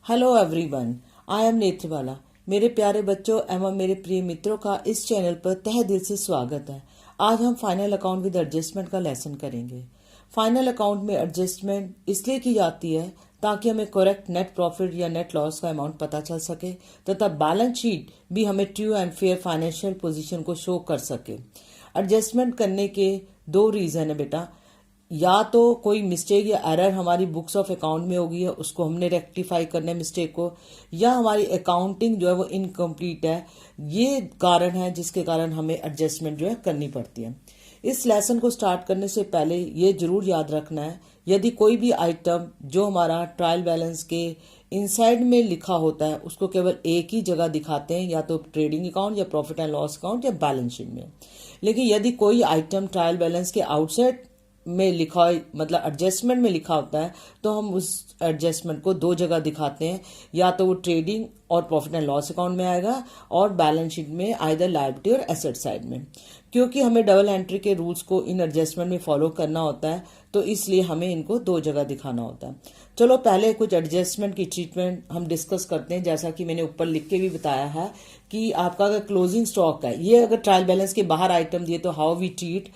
Hello everyone, I am Netrabala. मेरे प्यारे बच्चों एवं मेरे प्रिय मित्रों का इस चैनल पर तहे दिल से स्वागत है। आज हम फाइनल अकाउंट विद एडजस्टमेंट का लेसन करेंगे। फाइनल अकाउंट में एडजस्टमेंट इसलिए की जाती है ताकि हमें करेक्ट नेट प्रॉफिट या नेट लॉस का अमाउंट पता चल सके तथा बैलेंस शीट भी हमें true and fair financial position को शो कर सके। एडजस्टमेंट करने के दो रीजन है बेटा। या तो कोई मिस्टेक या एरर हमारी बुक्स ऑफ अकाउंट में होगी है, उसको हमने रेक्टिफाई करना है मिस्टेक को, या हमारी अकाउंटिंग जो है वो इनकम्प्लीट है। ये कारण है जिसके कारण हमें एडजस्टमेंट जो है करनी पड़ती है। इस लेसन को स्टार्ट करने से पहले ये जरूर याद रखना है, यदि कोई भी आइटम जो हमारा ट्रायल बैलेंस के इनसाइड में लिखा होता है उसको केवल एक ही जगह दिखाते हैं, या तो ट्रेडिंग अकाउंट या प्रॉफिट एंड लॉस अकाउंट या बैलेंस शीट में। लेकिन यदि कोई आइटम ट्रायल बैलेंस के आउटसाइड में लिखा मतलब एडजस्टमेंट में लिखा होता है तो हम उस एडजस्टमेंट को दो जगह दिखाते हैं, या तो वो ट्रेडिंग और प्रॉफिट एंड लॉस अकाउंट में आएगा और बैलेंस शीट में आइदर लायबिलिटी और एसेट साइड में। क्योंकि हमें डबल एंट्री के रूल्स को इन एडजस्टमेंट में फॉलो करना होता है तो इसलिए हमें इनको दो जगह दिखाना होता है। चलो पहले कुछ एडजस्टमेंट की ट्रीटमेंट हम डिस्कस करते हैं। जैसा कि मैंने ऊपर लिख के भी बताया है कि आपका अगर क्लोजिंग स्टॉक है, ये अगर ट्रायल बैलेंस के बाहर आइटम दिए तो how we treat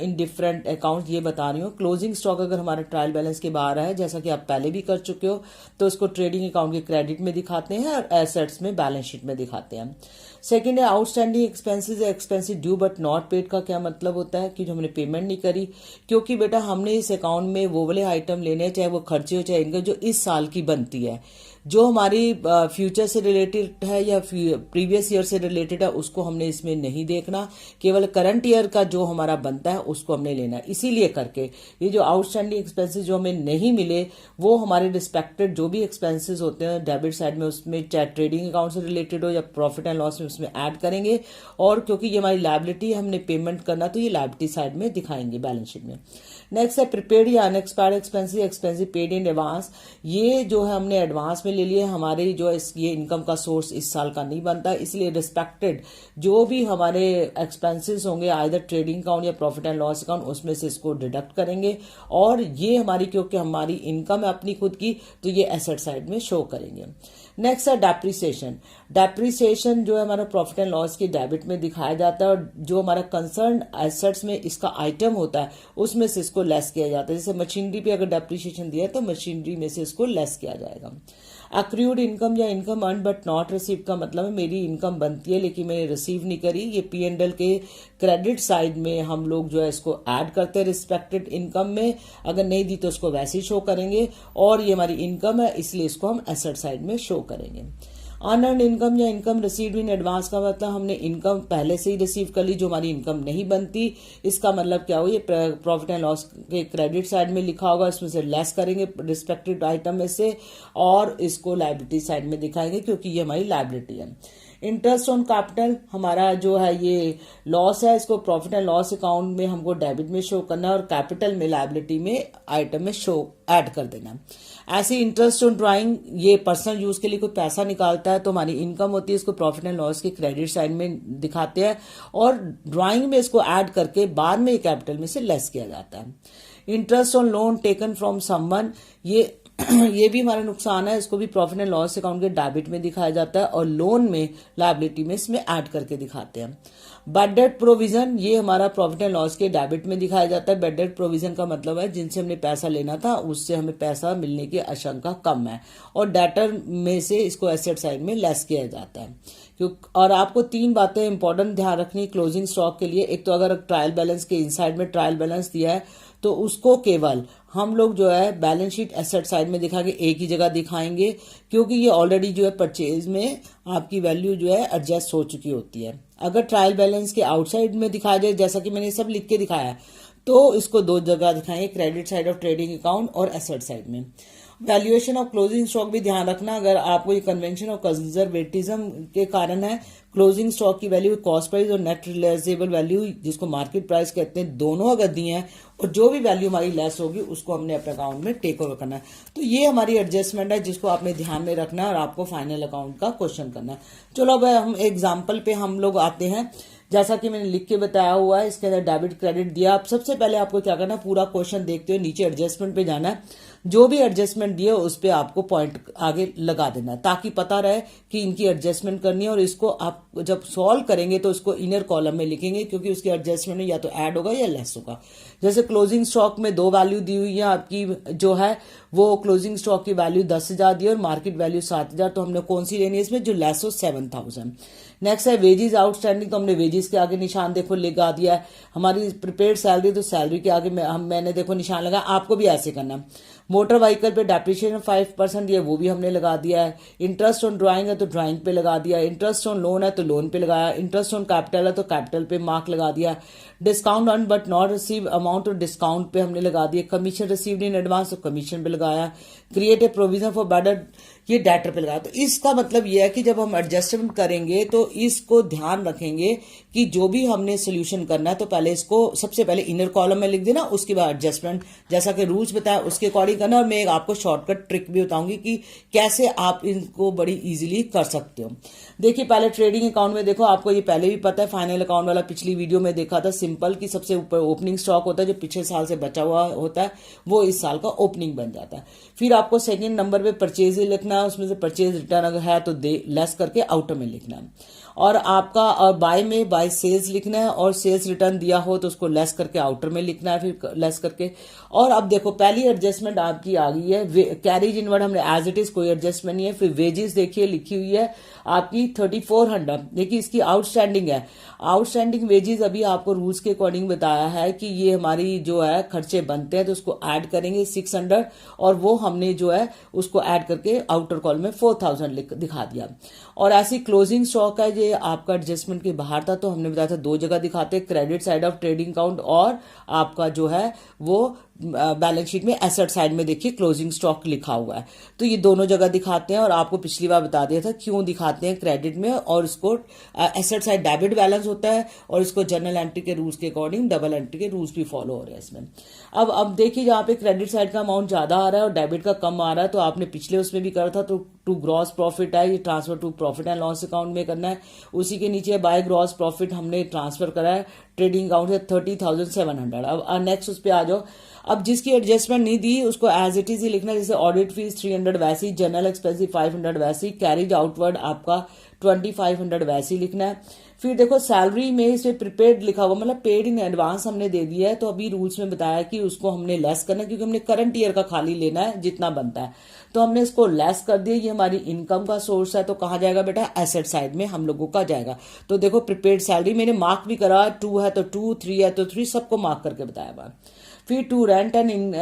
in different account, ये बता रही हूँ। क्लोजिंग स्टॉक अगर हमारा ट्रायल बैलेंस के बाहर है, जैसा कि आप पहले भी कर चुके हो, तो इसको ट्रेडिंग अकाउंट के क्रेडिट में दिखाते हैं और एसेट्स में बैलेंस शीट में दिखाते हैं। सेकेंड है outstanding expenses. Expenses due but not paid का क्या मतलब होता है कि जो हमने पेमेंट नहीं करी, क्योंकि बेटा हमने इस अकाउंट में वो वाले आइटम लेने, चाहे वो खर्चे हो चाहे इनकम, जो इस साल की बनती है, जो हमारी फ्यूचर से रिलेटेड है या प्रीवियस ईयर से रिलेटेड है, उसको हमने इसमें नहीं देखना। केवल करंट ईयर का जो हमारा बनता है उसको हमने लेना है। इसीलिए करके ये जो आउटस्टैंडिंग एक्सपेंसेस जो हमें नहीं मिले वो हमारे रिस्पेक्टेड जो भी एक्सपेंसेस होते हैं डेबिट साइड में, उसमें चाहे ट्रेडिंग अकाउंट से रिलेटेड हो या प्रॉफिट एंड लॉस में, उसमें ऐड करेंगे। और क्योंकि ये हमारी लायबिलिटी है, हमने पेमेंट करना, तो ये लायबिलिटी साइड में दिखाएंगे बैलेंस शीट में। नेक्स्ट है प्रीपेड या unexpired expenses. Expenses paid in advance, ये जो है हमने एडवांस में ले लिए। हमारे जो ये इनकम का सोर्स इस साल का नहीं बनता, इसलिए रिस्पेक्टेड जो भी हमारे एक्सपेंसेस होंगे आइदर ट्रेडिंग अकाउंट या प्रॉफिट एंड लॉस अकाउंट, उसमें से इसको डिडक्ट करेंगे। और ये हमारी क्योंकि हमारी इनकम है अपनी खुद की, तो ये एसेट साइड में शो करेंगे। नेक्स्ट है डेप्रिसिएशन। डेप्रिसिएशन जो है हमारा प्रॉफिट एंड लॉस के डेबिट में दिखाया जाता है, और जो हमारा कंसर्न एसेट्स में इसका आइटम होता है उसमें से इसको लेस किया जाता है। जैसे मशीनरी पे अगर डेप्रिसिएशन दिया है तो मशीनरी में से इसको लेस किया जाएगा। अक्रूड इनकम या income earn but not receive का मतलब है मेरी इनकम बनती है लेकिन मैंने रिसीव नहीं करी। ये P&L के क्रेडिट साइड में हम लोग जो है इसको ऐड करते हैं रिस्पेक्टेड इनकम में। अगर नहीं दी तो उसको वैसे ही शो करेंगे, और ये हमारी इनकम है इसलिए इसको हम एसेट साइड में शो करेंगे। अनअर्न्ड इनकम या इनकम रिसीव्ड इन एडवांस का मतलब हमने इनकम पहले से ही रिसीव कर ली जो हमारी इनकम नहीं बनती। इसका मतलब क्या हो, ये प्रॉफिट एंड लॉस के क्रेडिट साइड में लिखा होगा, इसमें से लेस करेंगे रिस्पेक्टिव आइटम में से और इसको लायबिलिटी साइड में दिखाएंगे क्योंकि ये हमारी लायबिलिटी है। इंटरेस्ट ऑन कैपिटल हमारा जो है ये लॉस है, इसको प्रॉफिट एंड लॉस अकाउंट में हमको डेबिट में शो करना है और कैपिटल में लायबिलिटी में आइटम में शो ऐड कर देना। ऐसे इंटरेस्ट ऑन ड्राइंग, ये पर्सनल यूज के लिए कोई पैसा निकालता है तो हमारी इनकम होती है, इसको प्रॉफिट एंड लॉस की क्रेडिट साइड में दिखाते हैं और ड्राइंग में इसको ऐड करके बाद में कैपिटल में से लेस किया जाता है। Interest on loan taken from someone, ये भी हमारा नुकसान है, इसको भी प्रॉफिट एंड लॉस अकाउंट के डेबिट में दिखाया जाता है और लोन में लायबिलिटी में इसमें ऐड करके दिखाते हैं। बैड डेट प्रोविजन, ये हमारा प्रॉफिट एंड लॉस के डेबिट में दिखाया जाता है। बैड डेट प्रोविजन का मतलब है जिनसे हमने पैसा लेना था उससे हमें पैसा मिलने की आशंका कम है, और डेटर में से इसको एसेट साइड में लेस किया जाता है। और आपको तीन बातें इंपॉर्टेंट ध्यान रखनी क्लोजिंग स्टॉक के लिए। एक तो अगर ट्रायल बैलेंस के इनसाइड में ट्रायल बैलेंस दिया है तो उसको केवल हम लोग जो है बैलेंस शीट एसेट साइड में दिखा के एक ही जगह दिखाएंगे, क्योंकि ये ऑलरेडी जो है परचेज में आपकी वैल्यू जो है एडजस्ट हो चुकी होती है। अगर ट्रायल बैलेंस के आउटसाइड में दिखाया जाए, जैसा कि मैंने सब लिख के दिखाया है, तो इसको दो जगह दिखाएंगे, credit side of trading account और एसेट साइड में। वैल्यूएशन ऑफ क्लोजिंग स्टॉक भी ध्यान रखना, अगर आपको ये कन्वेंशन ऑफ कंजर्वेटिज्म के कारण है, क्लोजिंग स्टॉक की वैल्यू कॉस्ट प्राइस और नेट रियलाइजेबल वैल्यू जिसको मार्केट प्राइस कहते हैं, दोनों अगर दी हैं और जो भी वैल्यू हमारी लेस होगी उसको हमने अपने अकाउंट में टेक ओवर करना है। तो ये हमारी एडजस्टमेंट है जिसको आपने ध्यान में रखना है और आपको फाइनल अकाउंट का क्वेश्चन करना है। चलो अब हम एग्जाम्पल पे हम लोग आते हैं। जैसा कि मैंने लिख के बताया हुआ है, इसके अंदर डेबिट क्रेडिट दिया। अब सबसे पहले आपको क्या करना है, पूरा क्वेश्चन देखते हुए नीचे एडजस्टमेंट पे जाना है, जो भी एडजस्टमेंट दिए उस पे आपको पॉइंट आगे लगा देना है, ताकि पता रहे कि इनकी एडजस्टमेंट करनी है। और इसको आप जब सॉल्व करेंगे तो इसको इनर कॉलम में लिखेंगे, क्योंकि उसकी एडजस्टमेंट में या तो ऐड होगा या लेस होगा। जैसे क्लोजिंग स्टॉक में 2 वैल्यू दी हुई है आपकी, जो है वो क्लोजिंग स्टॉक की वैल्यू 10,000 दी है और मार्केट वैल्यू 7,000, तो हमने कौन सी लेनी है इसमें, जो लेस हो 7,000। नेक्स्ट है वेजेस आउटस्टैंडिंग, तो हमने वेजेस के आगे निशान देखो लगा दिया है। हमारी प्रीपेड सैलरी, तो सैलरी के आगे मैंने देखो निशान लगा, आपको भी ऐसे करना है। मोटर व्हीकल पे डेप्रिसिएशन 5% है, वो भी हमने लगा दिया है। इंटरेस्ट ऑन ड्राइंग है तो ड्राइंग पे लगा दिया, इंटरेस्ट ऑन लोन है तो लोन पे लगाया, इंटरेस्ट ऑन कैपिटल है तो कैपिटल पे मार्क लगा दिया। Discount on but not receive amount और डिस्काउंट पे हमने लगा दिया। कमीशन रिसीव्ड इन एडवांस तो कमीशन पे लगाया। Create a provision for better, ये डेटर पे लगाया। तो इसका मतलब ये है कि जब हम एडजस्टमेंट करेंगे तो इसको ध्यान रखेंगे कि जो भी हमने सोल्यूशन करना है तो पहले इसको सबसे पहले इनर कॉलम में लिख देना, उसके बाद एडजस्टमेंट जैसा कि रूल्स बताया उसके अकॉर्डिंग करना। और मैं आपको शॉर्टकट ट्रिक भी बताऊंगी कि कैसे आप इनको बड़ी इजीली कर सकते हो। देखिए पहले ट्रेडिंग अकाउंट में देखो, आपको ये पहले भी पता है, फाइनल अकाउंट वाला पिछली वीडियो में देखा था, सिंपल की सबसे ऊपर ओपनिंग स्टॉक होता है, जो पिछले साल से बचा हुआ होता है वो इस साल का ओपनिंग बन जाता है। फिर आपको सेकंड नंबर पे परचेज लिखना है, उसमें से परचेज रिटर्न अगर है तो लेस करके आउटर में लिखना है। और आपका बाय में बाय सेल्स लिखना है, और सेल्स रिटर्न दिया हो तो उसको लेस करके आउटर में लिखना है, फिर लेस करके। और अब देखो पहली एडजस्टमेंट आपकी आ गई है, कैरीज इनवर्ड हमने एज इट इज कोई एडजस्टमेंट नहीं है। फिर वेजेस देखिए लिखी हुई है आपकी 3400, देखिए इसकी आउटस्टैंडिंग है। आउटस्टैंडिंग वेजेस अभी आपको रूल्स के अकॉर्डिंग बताया है कि ये हमारी जो है खर्चे बनते हैं तो उसको ऐड करेंगे 600, और वो हमने जो है उसको ऐड करके आउटर कॉलम में 4000 दिखा दिया। और ऐसी क्लोजिंग स्टॉक है, ये आपका एडजस्टमेंट के बाहर था, तो हमने बताया था 2 जगह दिखाते, credit side of trading account और आपका जो है वो बैलेंस शीट में एसेट साइड में देखिए क्लोजिंग स्टॉक लिखा हुआ है, तो ये दोनों जगह दिखाते हैं। और आपको पिछली बार बता दिया था क्यों दिखाते हैं क्रेडिट में, और इसको एसेट साइड डेबिट बैलेंस होता है, और इसको जर्नल एंट्री के रूल्स के अकॉर्डिंग डबल एंट्री के रूल्स भी फॉलो हो रहे हैं इसमें। अब देखिए जहाँ पे क्रेडिट साइड का अमाउंट ज्यादा आ रहा है और डेबिट का कम आ रहा है, तो आपने पिछले उसमें भी करा था, तो टू ग्रॉस प्रॉफिट है, ये transfer to profit and loss account में करना है। उसी के नीचे बाय ग्रॉस प्रॉफिट हमने ट्रांसफर करा है ट्रेडिंग अकाउंट से 30,700। अब नेक्स्ट उस पर आ जाओ। अब जिसकी एडजस्टमेंट नहीं दी उसको एज इट इज ही लिखना है, जैसे ऑडिट फीस 300 वैसी, जनरल एक्सपेंसिव 500 वैसी, कैरिज आउटवर्ड आपका 2500 वैसी लिखना है। फिर देखो सैलरी में इसे प्रीपेड लिखा हुआ, मतलब पेड इन एडवांस हमने दे दिया है, तो अभी रूल्स में बताया कि उसको हमने लेस करना है, क्योंकि हमने करंट ईयर का खाली लेना है जितना बनता है, तो हमने इसको लेस कर दिया। ये हमारी इनकम का सोर्स है, तो कहाँ जाएगा बेटा, एसेट साइड में हम लोगों का जाएगा। तो देखो प्रीपेड सैलरी मैंने मार्क भी करा, 2 है तो 2, 3 है तो 3, सबको मार्क करके बताया हुआ। फिर टू रेंट एंड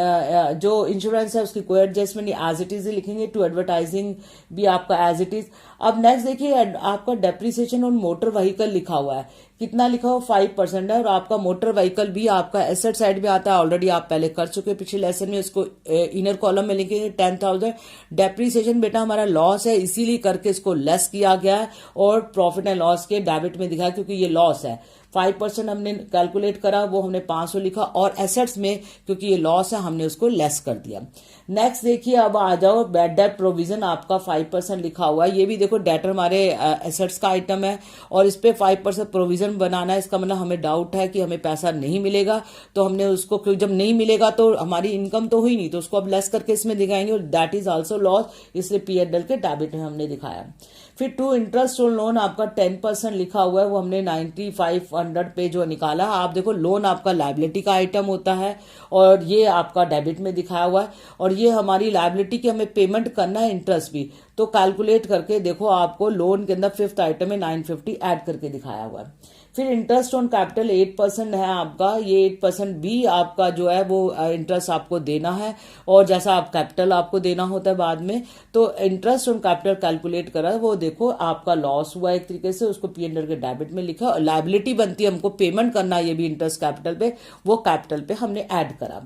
जो इंश्योरेंस है उसकी कोई एडजस्टमेंट एज इट इज लिखेंगे, टू एडवर्टाइजिंग भी आपका एज इट इज। अब नेक्स्ट देखिए आपका डेप्रिसिएशन ऑन मोटर व्हीकल लिखा हुआ है, कितना लिखा हुआ 5% है, और आपका मोटर व्हीकल भी आपका एसेट साइड में आता है, ऑलरेडी आप पहले कर चुके पिछले लेसन में, उसको इनर कॉलम में लिखेंगे 10,000। डेप्रिसिएशन बेटा हमारा लॉस है, इसीलिए करके इसको लेस किया गया है, और प्रॉफिट एंड लॉस के डेबिट में दिखा क्योंकि ये लॉस है। 5% हमने कैलकुलेट करा, वो हमने 500 लिखा, और एसेट्स में क्योंकि ये लॉस है हमने उसको लेस कर दिया। नेक्स्ट देखिए अब आ जाओ बैड डेट प्रोविजन, आपका 5% लिखा हुआ है, ये भी देखो डेटर हमारे एसेट्स का आइटम है, और इस पे 5% प्रोविजन बनाना है। इसका मतलब हमें डाउट है कि हमें पैसा नहीं मिलेगा, तो हमने उसको, क्योंकि जब नहीं मिलेगा तो हमारी इनकम तो हुई नहीं, तो उसको अब लेस करके इसमें दिखाएंगे, और दैट इज ऑल्सो लॉस, इसलिए P&L के डेबिट में हमने दिखाया। फिर टू इंटरेस्ट ऑन लोन आपका 10% लिखा हुआ है, वो हमने 9500 पे जो निकाला। आप देखो लोन आपका लायबिलिटी का आइटम होता है, और ये आपका डेबिट में दिखाया हुआ है, और ये हमारी लायबिलिटी की हमें पेमेंट करना है इंटरेस्ट भी, तो कैलकुलेट करके देखो आपको लोन के अंदर 5th आइटम में 950 ऐड करके दिखाया हुआ है। फिर इंटरेस्ट ऑन कैपिटल 8% है आपका, ये 8% भी आपका जो है वो इंटरेस्ट आपको देना है, और जैसा आप कैपिटल आपको देना होता है बाद में, तो इंटरेस्ट ऑन कैपिटल कैलकुलेट करा, वो देखो आपका लॉस हुआ एक तरीके से, उसको P&L के डेबिट में लिखा, और लायबिलिटी बनती है हमको पेमेंट करना है, ये भी इंटरेस्ट कैपिटल पे, वो कैपिटल पे हमने ऐड करा।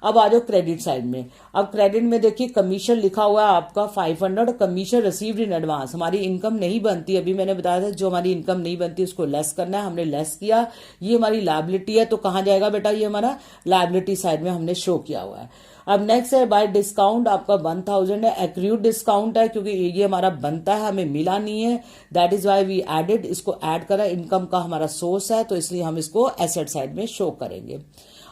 अब आ जाओ क्रेडिट साइड में। अब क्रेडिट में देखिए कमीशन लिखा हुआ है आपका 500, कमीशन रिसीव्ड इन एडवांस, हमारी इनकम नहीं बनती, अभी मैंने बताया था जो हमारी इनकम नहीं बनती उसको लेस करना है, हमने लेस किया, ये हमारी लायबिलिटी है, तो कहाँ जाएगा बेटा, ये हमारा लायबिलिटी साइड में हमने शो किया हुआ है। अब नेक्स्ट है बाय डिस्काउंट, आपका 1000 है, एक्रूड डिस्काउंट है क्योंकि ये हमारा बनता है, हमें मिला नहीं है, that is why we added, इसको ऐड करा, इनकम का हमारा सोर्स है तो इसलिए हम इसको एसेट साइड में शो करेंगे।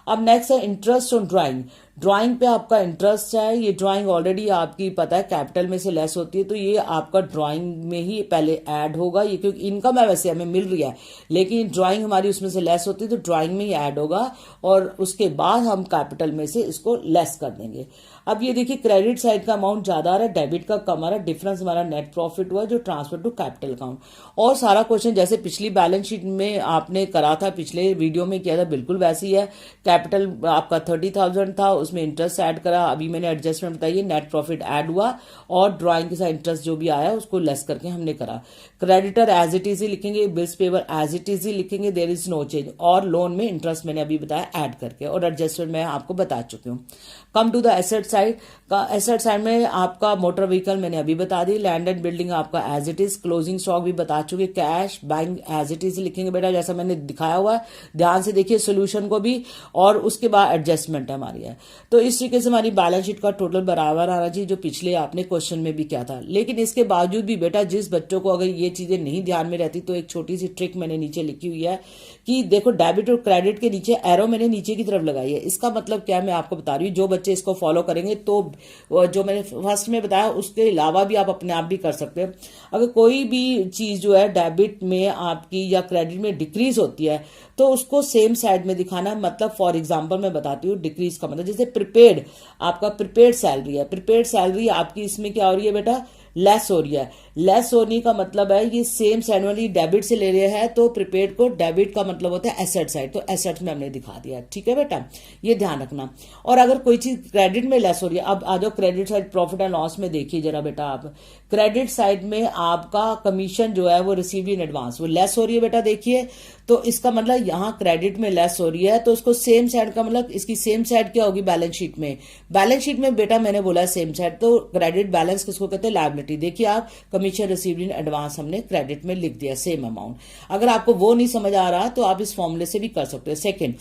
अब नेक्स्ट है इंटरेस्ट ऑन ड्राइंग, ड्राइंग पे आपका इंटरेस्ट है, ये ड्राइंग ऑलरेडी आपकी पता है कैपिटल में से लेस होती है, तो ये आपका ड्राइंग में ही पहले ऐड होगा, ये क्योंकि इनकम है वैसे हमें मिल रही है लेकिन ड्राइंग हमारी उसमें से लेस होती है तो ड्राइंग में ही ऐड होगा और उसके बाद हम कैपिटल में से इसको लेस कर देंगे। अब ये देखिए क्रेडिट साइड का अमाउंट ज्यादा आ रहा है, डेबिट का कम आ रहा है, डिफरेंस हमारा नेट प्रॉफिट हुआ जो ट्रांसफर टू कैपिटल अकाउंट। और सारा क्वेश्चन जैसे पिछली बैलेंस शीट में आपने करा था, पिछले वीडियो में किया था, बिल्कुल वैसे ही है। कैपिटल आपका 30,000 था, उसमें इंटरेस्ट ऐड करा, अभी मैंने एडजस्टमेंट बताई, नेट प्रॉफिट ऐड हुआ और ड्राइंग के साथ इंटरेस्ट जो भी आया उसको लेस करके हमने करा। क्रेडिटर एज इट इज ही लिखेंगे, bills payable as it is ही लिखेंगे, देयर इज नो चेंज, और लोन में इंटरेस्ट मैंने अभी बताया ऐड करके, और एडजस्टमेंट मैं आपको बता चुकी हूँ। Come to the asset side का, एसेट साइड में आपका मोटर व्हीकल मैंने अभी बता दी, लैंड एंड बिल्डिंग आपका as it is, closing stock भी बता चुके, cash bank as it is लिखेंगे बेटा जैसा मैंने दिखाया हुआ है, ध्यान से देखिए सोल्यूशन को भी, और उसके बाद एडजस्टमेंट हमारी है। तो इस तरीके से हमारी बैलेंस शीट का टोटल बराबर आना चाहिए जो पिछले आपने क्वेश्चन में भी किया था। लेकिन इसके बावजूद भी बेटा जिस बच्चों को अगर ये चीजें नहीं ध्यान में रहती तो एक छोटी सी ट्रिक मैंने नीचे लिखी हुई है कि देखो डेबिट और क्रेडिट के नीचे एरो मैंने नीचे की तरफ लगाई है। इसका मतलब क्या है मैं आपको बता रही हूँ, जो बच्चे इसको फॉलो करेंगे तो जो मैंने फर्स्ट में बताया उसके अलावा भी आप अपने आप भी कर सकते हैं। अगर कोई भी चीज जो है डेबिट में आपकी या क्रेडिट में डिक्रीज होती है तो उसको सेम साइड में दिखाना, मतलब फॉर एग्जांपल मैं बताती हूँ डिक्रीज का मतलब, जैसे प्रीपेड, आपका प्रीपेड सैलरी है, प्रीपेड सैलरी आपकी इसमें क्या हो रही है बेटा, लेस हो रही है। लेस होने का मतलब है ये सेम साइड वाली डेबिट से ले रहे हैं तो प्रीपेड को डेबिट का मतलब होता है एसेट साइड, तो एसेट में हमने दिखा दिया, ठीक है बेटा, ये ध्यान रखना। और अगर कोई चीज क्रेडिट में लेस हो रही है, अब आ जाओ credit side profit and loss में देखिए जरा बेटा, आप क्रेडिट साइड में आपका कमीशन जो है वो रिसीव्ड इन एडवांस वो लेस हो रही है बेटा, देखिए तो इसका मतलब यहाँ क्रेडिट में लेस हो रही है तो उसको सेम साइड का मतलब इसकी सेम साइड क्या होगी बैलेंस शीट में, बैलेंस शीट में बेटा मैंने बोला सेम साइड, तो क्रेडिट बैलेंस किसको कहते हैं, लायबिलिटी। देखिए आप कमीशन रिसीव्ड इन एडवांस हमने क्रेडिट में लिख दिया सेम अमाउंट। अगर आपको वो नहीं समझ आ रहा तो आप इस फॉर्मूले से भी कर सकते हो। सेकंड,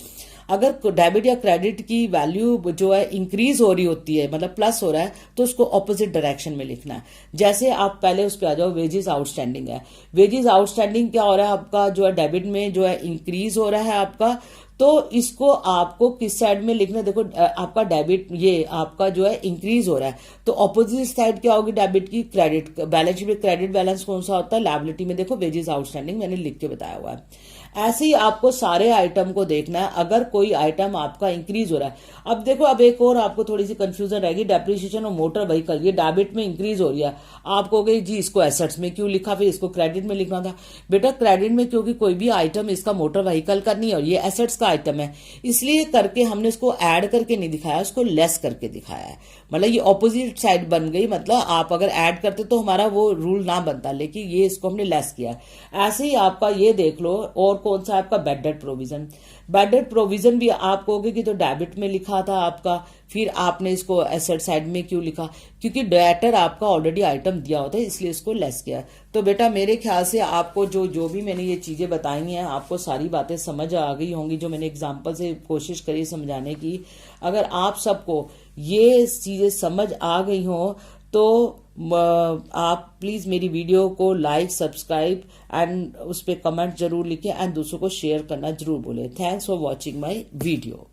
अगर डेबिट या क्रेडिट की वैल्यू जो है इंक्रीज हो रही होती है मतलब प्लस हो रहा है तो उसको ऑपोजिट डायरेक्शन में लिखना है। जैसे आप पहले उस पर आ जाओ, वेजेस आउटस्टैंडिंग है, वेजेस आउटस्टैंडिंग क्या हो रहा है आपका जो है डेबिट में जो है इंक्रीज हो रहा है आपका, तो इसको आपको किस साइड में लिखना है, देखो आपका डेबिट ये आपका जो है इंक्रीज हो रहा है तो ऑपोजिट साइड क्या होगी डेबिट की, क्रेडिट। बैलेंस शीट में क्रेडिट बैलेंस कौन सा होता है, लायबिलिटी में देखो वेजेस आउटस्टैंडिंग मैंने लिख के बताया हुआ है। ऐसे ही आपको सारे आइटम को देखना है, अगर कोई आइटम आपका इंक्रीज हो रहा है। अब देखो अब एक और आपको थोड़ी सी कंफ्यूजन रहेगी, डेप्रिसिएशन और मोटर व्हीकल ये डेबिट में इंक्रीज हो रही है, आप कहोगे जी इसको एसेट्स में क्यों लिखा, फिर इसको क्रेडिट में लिखना था। बेटा क्रेडिट में क्योंकि कोई भी आइटम इसका मोटर व्हीकल का नहीं है और ये एसेट्स का आइटम है, इसलिए करके हमने इसको ऐड करके नहीं दिखाया, उसको लेस करके दिखाया है। मतलब ये ऑपोजिट साइड बन गई, मतलब आप अगर ऐड करते तो हमारा वो रूल ना बनता, लेकिन ये इसको हमने लेस किया। ऐसे ही आपका ये देख लो, और कौन सा आपका bad debt provision, bad debt provision भी आप कहोगे कि तो डेबिट में लिखा था आपका, फिर आपने इसको एसेट साइड में क्यों लिखा, क्योंकि डेटर आपका ऑलरेडी आइटम दिया होता है इसलिए इसको लेस किया। तो बेटा मेरे ख्याल से आपको जो भी मैंने ये चीजें बताई हैं आपको सारी बातें समझ आ गई होंगी, जो मैंने एग्जांपल से कोशिश करी समझाने की। अगर आप सबको ये चीजें समझ आ गई हो तो आप प्लीज मेरी वीडियो को लाइक सब्सक्राइब एंड उस पर कमेंट जरूर लिखें एंड दूसरों को शेयर करना जरूर बोले। Thanks for watching my video.